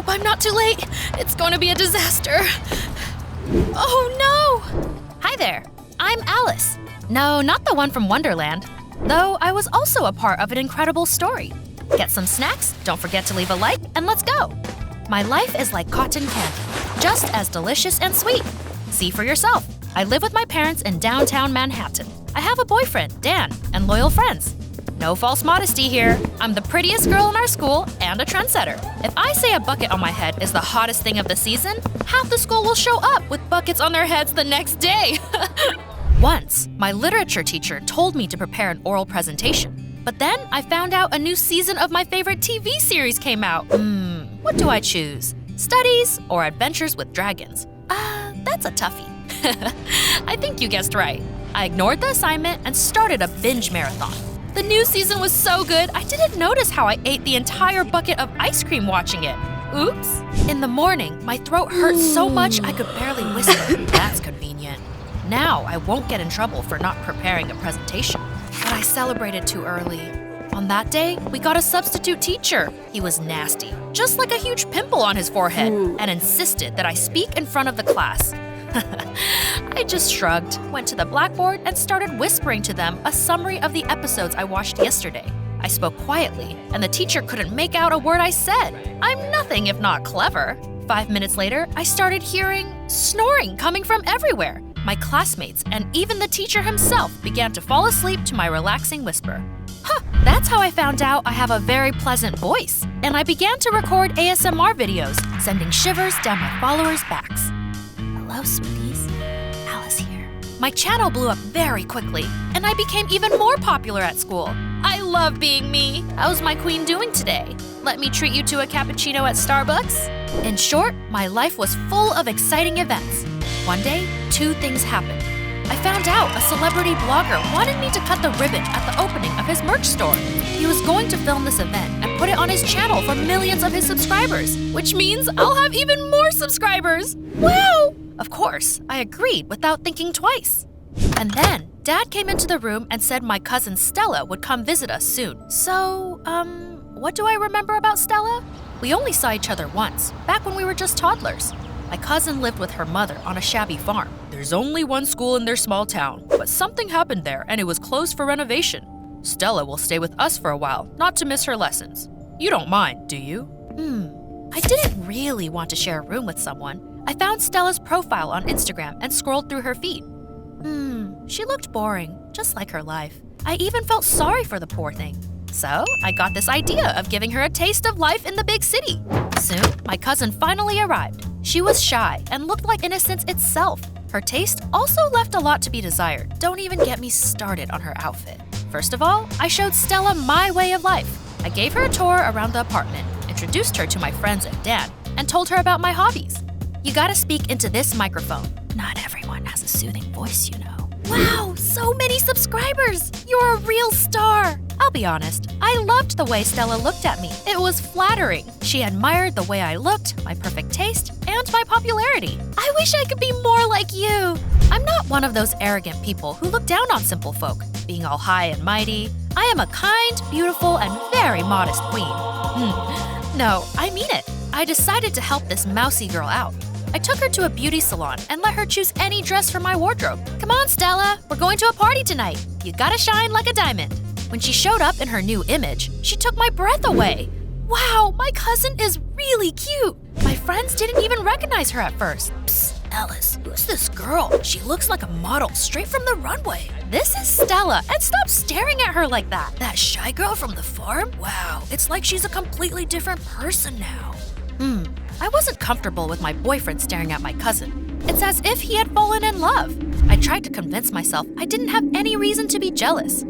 hope I'm not too late. It's going to be a disaster. Oh no! Hi there, I'm Alice. No, not the one from Wonderland. Though I was also a part of an incredible story. Get some snacks, don't forget to leave a like, and let's go. My life is like cotton candy, just as delicious and sweet. See for yourself. I live with my parents in downtown Manhattan. I have a boyfriend, Dan, and loyal friends. No false modesty here. I'm the prettiest girl in our school and a trendsetter. If I say a bucket on my head is the hottest thing of the season, half the school will show up with buckets on their heads the next day. Once, my literature teacher told me to prepare an oral presentation. But then I found out a new season of my favorite TV series came out. What do I choose? Studies or Adventures with Dragons? That's a toughie. I think you guessed right. I ignored the assignment and started a binge marathon. The new season was so good, I didn't notice how I ate the entire bucket of ice cream watching it. Oops. In the morning, my throat hurt so much I could barely whisper. That's convenient. Now I won't get in trouble for not preparing a presentation. But I celebrated too early. On that day, we got a substitute teacher. He was nasty, just like a huge pimple on his forehead, and insisted that I speak in front of the class. I just shrugged, went to the blackboard, and started whispering to them a summary of the episodes I watched yesterday. I spoke quietly, and the teacher couldn't make out a word I said. I'm nothing if not clever. 5 minutes later, I started hearing snoring coming from everywhere. My classmates and even the teacher himself began to fall asleep to my relaxing whisper. That's how I found out I have a very pleasant voice, and I began to record ASMR videos, sending shivers down my followers' backs. Hello, sweeties. Alice here. My channel blew up very quickly, and I became even more popular at school. I love being me. How's my queen doing today? Let me treat you to a cappuccino at Starbucks? In short, my life was full of exciting events. One day, 2 things happened. I found out a celebrity blogger wanted me to cut the ribbon at the opening of his merch store. He was going to film this event and put it on his channel for millions of his subscribers, which means I'll have even more subscribers. Wow! Of course, I agreed without thinking twice. And then, Dad came into the room and said my cousin Stella would come visit us soon. So, what do I remember about Stella? We only saw each other once, back when we were just toddlers. My cousin lived with her mother on a shabby farm. There's only one school in their small town, but something happened there and it was closed for renovation. Stella will stay with us for a while, not to miss her lessons. You don't mind, do you? I didn't really want to share a room with someone. I found Stella's profile on Instagram and scrolled through her feed. She looked boring, just like her life. I even felt sorry for the poor thing. So, I got this idea of giving her a taste of life in the big city. Soon, my cousin finally arrived. She was shy and looked like innocence itself. Her taste also left a lot to be desired. Don't even get me started on her outfit. First of all, I showed Stella my way of life. I gave her a tour around the apartment, introduced her to my friends and dad, and told her about my hobbies. You gotta speak into this microphone. Not everyone has a soothing voice, you know. Wow, so many subscribers! You're a real star! I'll be honest, I loved the way Stella looked at me. It was flattering. She admired the way I looked, my perfect taste, and my popularity. I wish I could be more like you. I'm not one of those arrogant people who look down on simple folk, being all high and mighty. I am a kind, beautiful, and very modest queen. No, I mean it. I decided to help this mousy girl out. I took her to a beauty salon and let her choose any dress from my wardrobe. Come on, Stella, we're going to a party tonight. You gotta shine like a diamond. When she showed up in her new image, she took my breath away. Wow, my cousin is really cute. My friends didn't even recognize her at first. Psst, Alice, who's this girl? She looks like a model straight from the runway. This is Stella, and stop staring at her like that. That shy girl from the farm? Wow, it's like she's a completely different person now. I wasn't comfortable with my boyfriend staring at my cousin. It's as if he had fallen in love. I tried to convince myself I didn't have any reason to be jealous.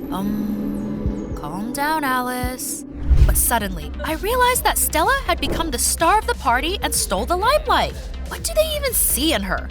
Calm down, Alice. But suddenly, I realized that Stella had become the star of the party and stole the limelight. What do they even see in her?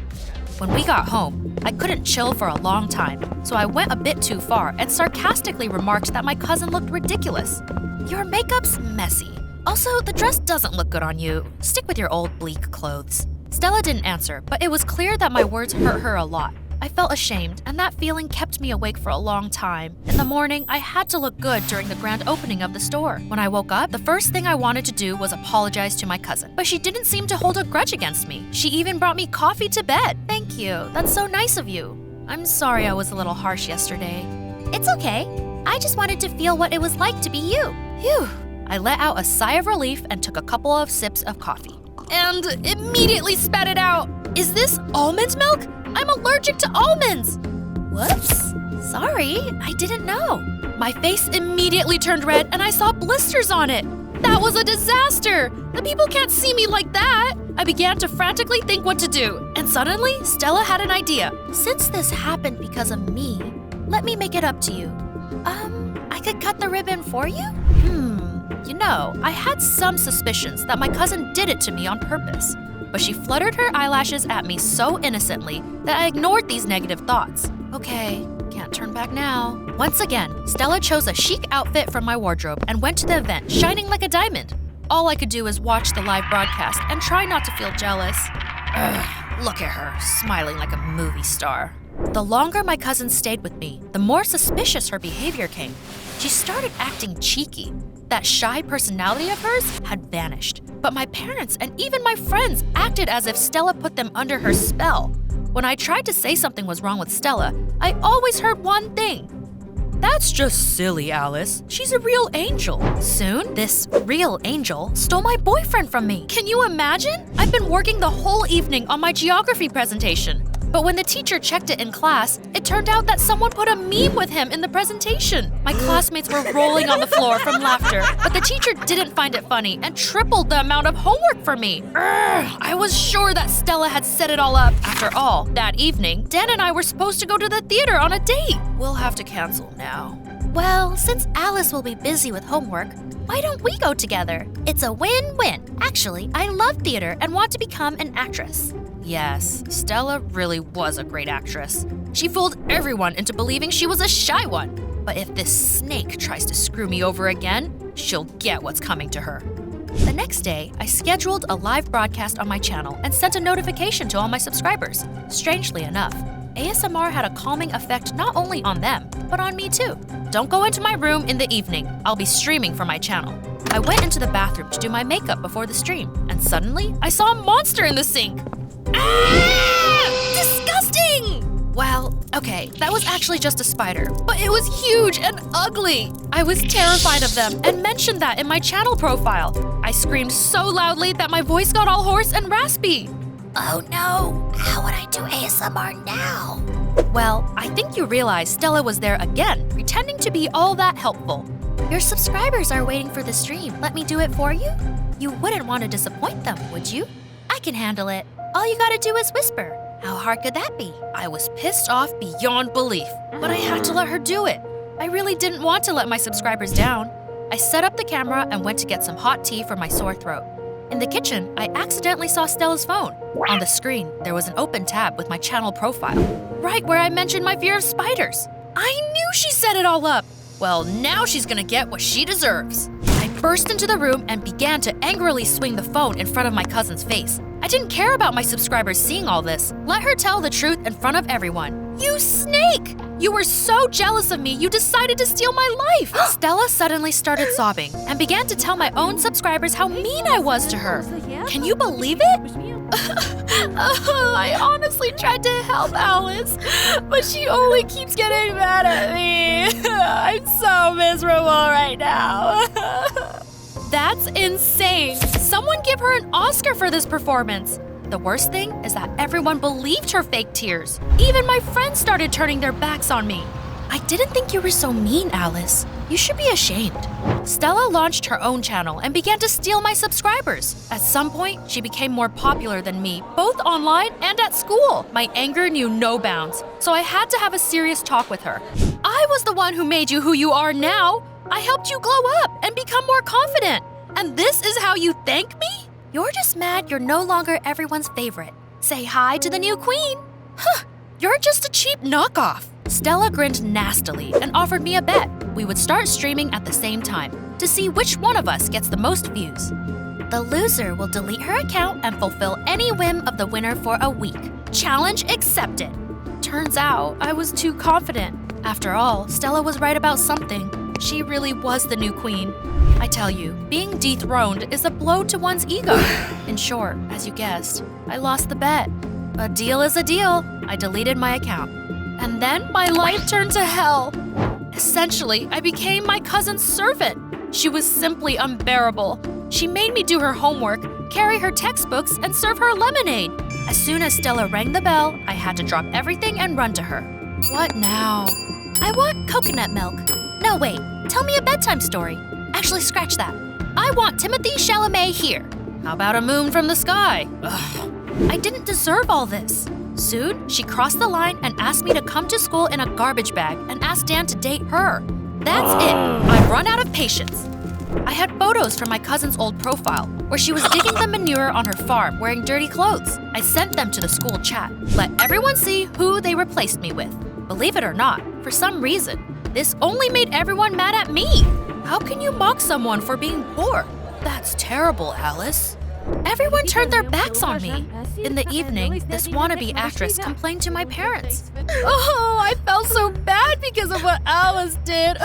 When we got home, I couldn't chill for a long time, so I went a bit too far and sarcastically remarked that my cousin looked ridiculous. Your makeup's messy. Also, the dress doesn't look good on you. Stick with your old bleak clothes. Stella didn't answer, but it was clear that my words hurt her a lot. I felt ashamed, and that feeling kept me awake for a long time. In the morning, I had to look good during the grand opening of the store. When I woke up, the first thing I wanted to do was apologize to my cousin. But she didn't seem to hold a grudge against me. She even brought me coffee to bed. Thank you. That's so nice of you. I'm sorry I was a little harsh yesterday. It's okay. I just wanted to feel what it was like to be you. Phew. I let out a sigh of relief and took a couple of sips of coffee. And immediately spat it out. Is this almond milk? I'm allergic to almonds. Whoops. Sorry, I didn't know. My face immediately turned red and I saw blisters on it. That was a disaster. The people can't see me like that. I began to frantically think what to do. And suddenly, Stella had an idea. Since this happened because of me, let me make it up to you. I could cut the ribbon for you? You know, I had some suspicions that my cousin did it to me on purpose. But she fluttered her eyelashes at me so innocently that I ignored these negative thoughts. Okay, can't turn back now. Once again, Stella chose a chic outfit from my wardrobe and went to the event shining like a diamond. All I could do is watch the live broadcast and try not to feel jealous. Ugh, look at her, smiling like a movie star. The longer my cousin stayed with me, the more suspicious her behavior came. She started acting cheeky. That shy personality of hers had vanished. But my parents and even my friends acted as if Stella put them under her spell. When I tried to say something was wrong with Stella, I always heard one thing. That's just silly, Alice. She's a real angel. Soon, this real angel stole my boyfriend from me. Can you imagine? I've been working the whole evening on my geography presentation. But when the teacher checked it in class, it turned out that someone put a meme with him in the presentation. My classmates were rolling on the floor from laughter, but the teacher didn't find it funny and tripled the amount of homework for me. I was sure that Stella had set it all up. After all, that evening, Dan and I were supposed to go to the theater on a date. We'll have to cancel now. Well, since Alice will be busy with homework, why don't we go together? It's a win-win. Actually, I love theater and want to become an actress. Yes, Stella really was a great actress. She fooled everyone into believing she was a shy one. But if this snake tries to screw me over again, she'll get what's coming to her. The next day, I scheduled a live broadcast on my channel and sent a notification to all my subscribers. Strangely enough, ASMR had a calming effect not only on them, but on me too. Don't go into my room in the evening. I'll be streaming from my channel. I went into the bathroom to do my makeup before the stream, and suddenly, I saw a monster in the sink. Ah! Disgusting! Well, okay, that was actually just a spider, but it was huge and ugly. I was terrified of them and mentioned that in my channel profile. I screamed so loudly that my voice got all hoarse and raspy. Oh no, how would I do ASMR now? Well, I think you realize Stella was there again, pretending to be all that helpful. Your subscribers are waiting for the stream. Let me do it for you? You wouldn't want to disappoint them, would you? I can handle it. All you gotta do is whisper. How hard could that be? I was pissed off beyond belief, but I had to let her do it. I really didn't want to let my subscribers down. I set up the camera and went to get some hot tea for my sore throat. In the kitchen, I accidentally saw Stella's phone. On the screen, there was an open tab with my channel profile, right where I mentioned my fear of spiders. I knew she set it all up. Well, now she's gonna get what she deserves. I burst into the room and began to angrily swing the phone in front of my cousin's face. I didn't care about my subscribers seeing all this. Let her tell the truth in front of everyone. You snake! You were so jealous of me, you decided to steal my life! Stella suddenly started sobbing and began to tell my own subscribers how mean I was to her. Can you believe it? I honestly tried to help Alice, but she only keeps getting mad at me. I'm so miserable right now. That's insane. Someone give her an Oscar for this performance. The worst thing is that everyone believed her fake tears. Even my friends started turning their backs on me. I didn't think you were so mean, Alice. You should be ashamed. Stella launched her own channel and began to steal my subscribers. At some point, she became more popular than me, both online and at school. My anger knew no bounds, so I had to have a serious talk with her. I was the one who made you who you are now. I helped you glow up and become more confident. And this is how you thank me? You're just mad you're no longer everyone's favorite. Say hi to the new queen. Huh, you're just a cheap knockoff. Stella grinned nastily and offered me a bet. We would start streaming at the same time to see which one of us gets the most views. The loser will delete her account and fulfill any whim of the winner for a week. Challenge accepted. Turns out I was too confident. After all, Stella was right about something. She really was the new queen. I tell you, being dethroned is a blow to one's ego. In short, as you guessed, I lost the bet. A deal is a deal. I deleted my account. And then my life turned to hell. Essentially, I became my cousin's servant. She was simply unbearable. She made me do her homework, carry her textbooks, and serve her lemonade. As soon as Stella rang the bell, I had to drop everything and run to her. What now? I want coconut milk. No, wait. Tell me a bedtime story. Actually, scratch that. I want Timothy Chalamet here. How about a moon from the sky? Ugh. I didn't deserve all this. Soon, she crossed the line and asked me to come to school in a garbage bag and asked Dan to date her. That's it. I've run out of patience. I had photos from my cousin's old profile where she was digging the manure on her farm wearing dirty clothes. I sent them to the school chat. Let everyone see who they replaced me with. Believe it or not, for some reason, this only made everyone mad at me. How can you mock someone for being poor? That's terrible, Alice. Everyone turned their backs on me. In the evening, this wannabe actress complained to my parents. Oh, I felt so bad because of what Alice did.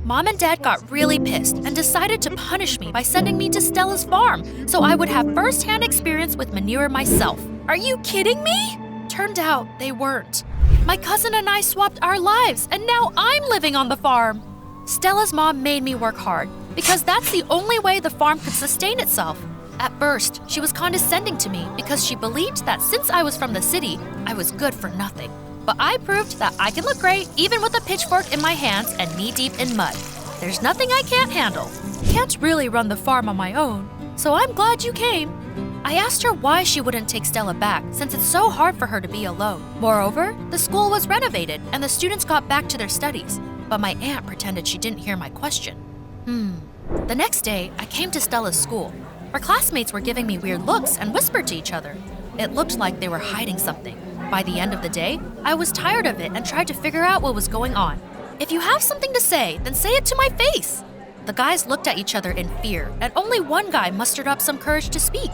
Mom and Dad got really pissed and decided to punish me by sending me to Stella's farm so I would have first-hand experience with manure myself. Are you kidding me? Turned out they weren't. My cousin and I swapped our lives, and now I'm living on the farm. Stella's mom made me work hard because that's the only way the farm could sustain itself. At first, she was condescending to me because she believed that since I was from the city, I was good for nothing. But I proved that I can look great even with a pitchfork in my hands and knee-deep in mud. There's nothing I can't handle. Can't really run the farm on my own, so I'm glad you came. I asked her why she wouldn't take Stella back since it's so hard for her to be alone. Moreover, the school was renovated and the students got back to their studies, but my aunt pretended she didn't hear my question. The next day, I came to Stella's school. Her classmates were giving me weird looks and whispered to each other. It looked like they were hiding something. By the end of the day, I was tired of it and tried to figure out what was going on. If you have something to say, then say it to my face. The guys looked at each other in fear, and only one guy mustered up some courage to speak.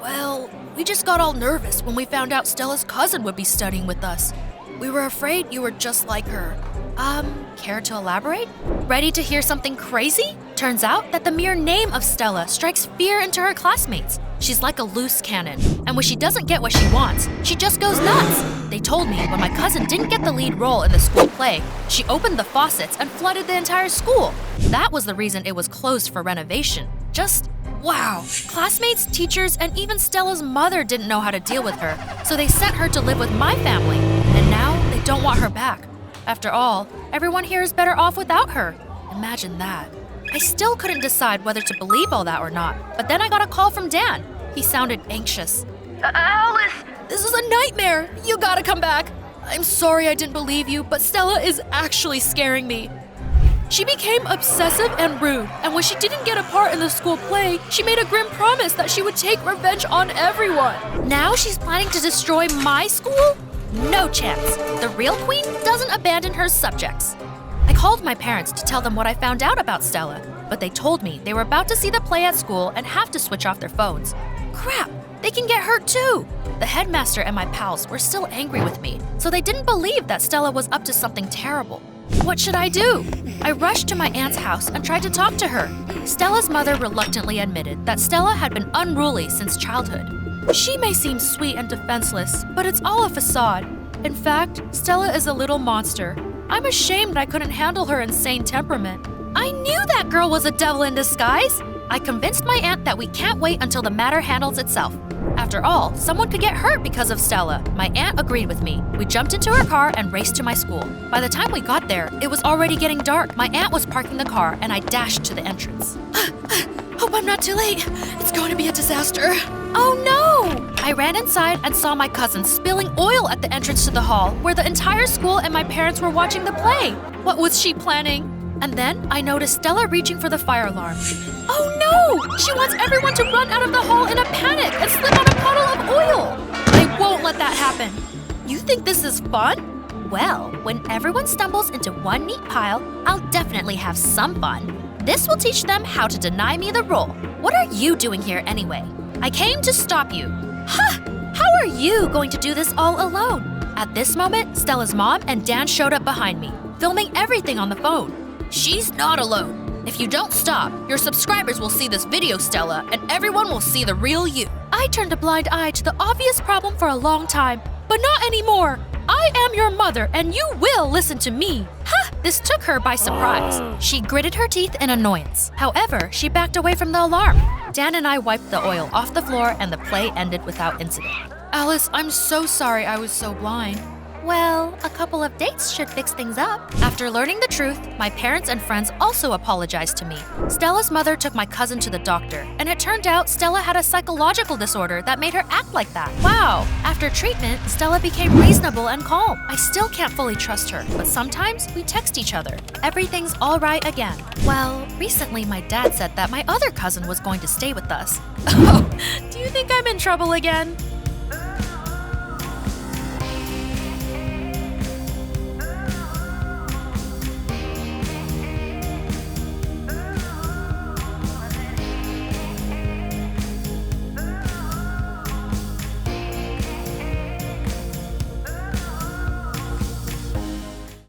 Well, we just got all nervous when we found out Stella's cousin would be studying with us. We were afraid you were just like her. Care to elaborate? Ready to hear something crazy? Turns out that the mere name of Stella strikes fear into her classmates. She's like a loose cannon, and when she doesn't get what she wants, she just goes nuts. They told me when my cousin didn't get the lead role in the school play, she opened the faucets and flooded the entire school. That was the reason it was closed for renovation. Just wow. Classmates, teachers, and even Stella's mother didn't know how to deal with her, so they sent her to live with my family, and now they don't want her back. After all, everyone here is better off without her. Imagine that. I still couldn't decide whether to believe all that or not, but then I got a call from Dan. He sounded anxious. Alice, this is a nightmare. You gotta come back. I'm sorry I didn't believe you, but Stella is actually scaring me. She became obsessive and rude, and when she didn't get a part in the school play, she made a grim promise that she would take revenge on everyone. Now she's planning to destroy my school? No chance. The real queen doesn't abandon her subjects. I called my parents to tell them what I found out about Stella, but they told me they were about to see the play at school and have to switch off their phones. Crap, they can get hurt too. The headmaster and my pals were still angry with me, so they didn't believe that Stella was up to something terrible. What should I do? I rushed to my aunt's house and tried to talk to her. Stella's mother reluctantly admitted that Stella had been unruly since childhood. She may seem sweet and defenseless, but it's all a facade. In fact, Stella is a little monster. I'm ashamed I couldn't handle her insane temperament. I knew that girl was a devil in disguise. I convinced my aunt that we can't wait until the matter handles itself. After all, someone could get hurt because of Stella. My aunt agreed with me. We jumped into her car and raced to my school. By the time we got there, it was already getting dark. My aunt was parking the car and I dashed to the entrance. Hope I'm not too late. It's going to be a disaster. Oh no! I ran inside and saw my cousin spilling oil at the entrance to the hall where the entire school and my parents were watching the play. What was she planning? And then I noticed Stella reaching for the fire alarm. Oh no! She wants everyone to run out of the hall in a panic and slip on a puddle of oil! I won't let that happen. You think this is fun? Well, when everyone stumbles into one neat pile, I'll definitely have some fun. This will teach them how to deny me the role. What are you doing here anyway? I came to stop you. Ha! How are you going to do this all alone? At this moment, Stella's mom and Dan showed up behind me, filming everything on the phone. She's not alone. If you don't stop, your subscribers will see this video, Stella, and everyone will see the real you. I turned a blind eye to the obvious problem for a long time, but not anymore. I am your mother, and you will listen to me. Ha! This took her by surprise. She gritted her teeth in annoyance. However, she backed away from the alarm. Dan and I wiped the oil off the floor, and the play ended without incident. Alice, I'm so sorry I was so blind. Well, a couple of dates should fix things up. After learning the truth, my parents and friends also apologized to me. Stella's mother took my cousin to the doctor, and it turned out Stella had a psychological disorder that made her act like that. Wow! After treatment, Stella became reasonable and calm. I still can't fully trust her, but sometimes we text each other. Everything's all right again. Well, recently my dad said that my other cousin was going to stay with us. Oh, do you think I'm in trouble again?